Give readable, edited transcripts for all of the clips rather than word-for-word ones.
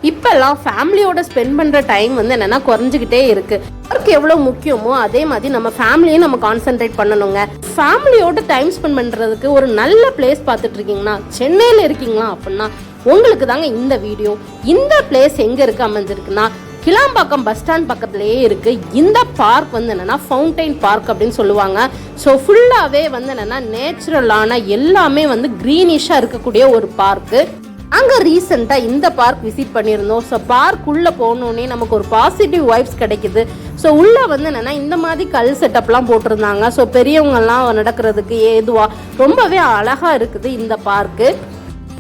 இப்பெல்லாம் ஃபேமிலியோட ஸ்பெண்ட் பண்ணுற டைம் வந்து என்னென்னா குறைஞ்சிக்கிட்டே இருக்குது. ஒர்க் எவ்வளோ முக்கியமோ அதே மாதிரி நம்ம ஃபேமிலியும் நம்ம கான்சென்ட்ரேட் பண்ணணுங்க. ஃபேமிலியோட டைம் ஸ்பெண்ட் பண்ணுறதுக்கு ஒரு நல்ல பிளேஸ் பார்த்துட்டு இருக்கீங்கன்னா, சென்னையில் இருக்கீங்களா அப்படின்னா உங்களுக்கு தாங்க இந்த வீடியோ. இந்த பிளேஸ் எங்கே இருக்குது அமைஞ்சிருக்குன்னா, கிளாம்பாக்கம் பஸ் ஸ்டாண்ட் பக்கத்துலேயே இருக்குது. இந்த பார்க் வந்து என்னென்னா ஃபவுண்டைன் பார்க் அப்படின்னு சொல்லுவாங்க. ஸோ ஃபுல்லாகவே வந்து என்னென்னா நேச்சுரலான எல்லாமே வந்து க்ரீனிஷாக இருக்கக்கூடிய ஒரு பார்க்கு. அங்கே ரீசெண்டாக இந்த பார்க் விசிட் பண்ணியிருந்தோம். ஸோ பார்க் உள்ளே போனோடனே நமக்கு ஒரு பாசிட்டிவ் வைப்ஸ் கிடைக்குது. ஸோ உள்ளே வந்து என்னென்னா இந்த மாதிரி கல் செட்டப்லாம் போட்டிருந்தாங்க. ஸோ பெரியவங்கெல்லாம் நடக்கிறதுக்கு ஏதுவாக ரொம்பவே அழகாக இருக்குது இந்த பார்க்கு.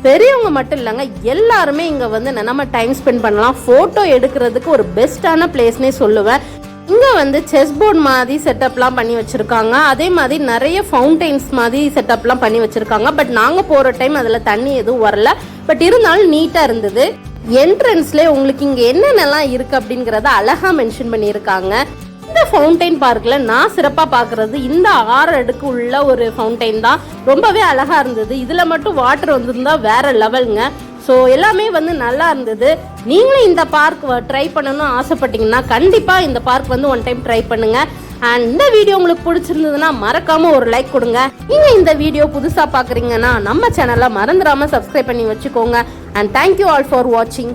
பெரியவங்க மட்டும் இல்லைங்க, எல்லாருமே இங்கே வந்து நம்ம டைம் ஸ்பெண்ட் பண்ணலாம். ஃபோட்டோ எடுக்கிறதுக்கு ஒரு பெஸ்ட்டான பிளேஸ்னே சொல்லுவேன். இங்கே வந்து செஸ் போர்ட் மாதிரி செட்டப்லாம் பண்ணி வச்சுருக்காங்க. அதே மாதிரி நிறைய ஃபவுண்டைன்ஸ் மாதிரி செட்டப்லாம் பண்ணி வச்சுருக்காங்க. பட் நாங்கள் போகிற டைம் அதில் தண்ணி எதுவும் வரல. பட் இருந்தாலும் நீட்டாக இருந்தது. என்ட்ரன்ஸ்லேயே உங்களுக்கு இங்கே என்னென்னலாம் இருக்குது அப்படிங்கிறத அழகாக மென்ஷன் பண்ணியிருக்காங்க. இந்த ஃபவுண்டைன் பார்க்கில் நான் சிறப்பாக பார்க்குறது இந்த 6 அடுக்கு உள்ள ஒரு ஃபவுண்டைன் தான். ரொம்பவே அழகாக இருந்தது. இதில் மட்டும் வாட்டர் வந்துருந்தா வேறு லெவலுங்க. ஸோ எல்லாமே வந்து நல்லா இருந்தது. நீங்களும் இந்த பார்க் ட்ரை பண்ணணும்னு ஆசைப்பட்டீங்கன்னா கண்டிப்பாக இந்த பார்க் வந்து ஒன் டைம் ட்ரை பண்ணுங்கள். அண்ட் இந்த வீடியோ உங்களுக்கு பிடிச்சிருந்ததுன்னா மறக்காமல் ஒரு லைக் கொடுங்க. நீங்கள் இந்த வீடியோ புதுசாக பார்க்குறீங்கன்னா நம்ம சேனலை மறந்துடாமல் சப்ஸ்கிரைப் பண்ணி வச்சுக்கோங்க. அண்ட் தேங்க்யூ ஆல் ஃபார் வாட்சிங்.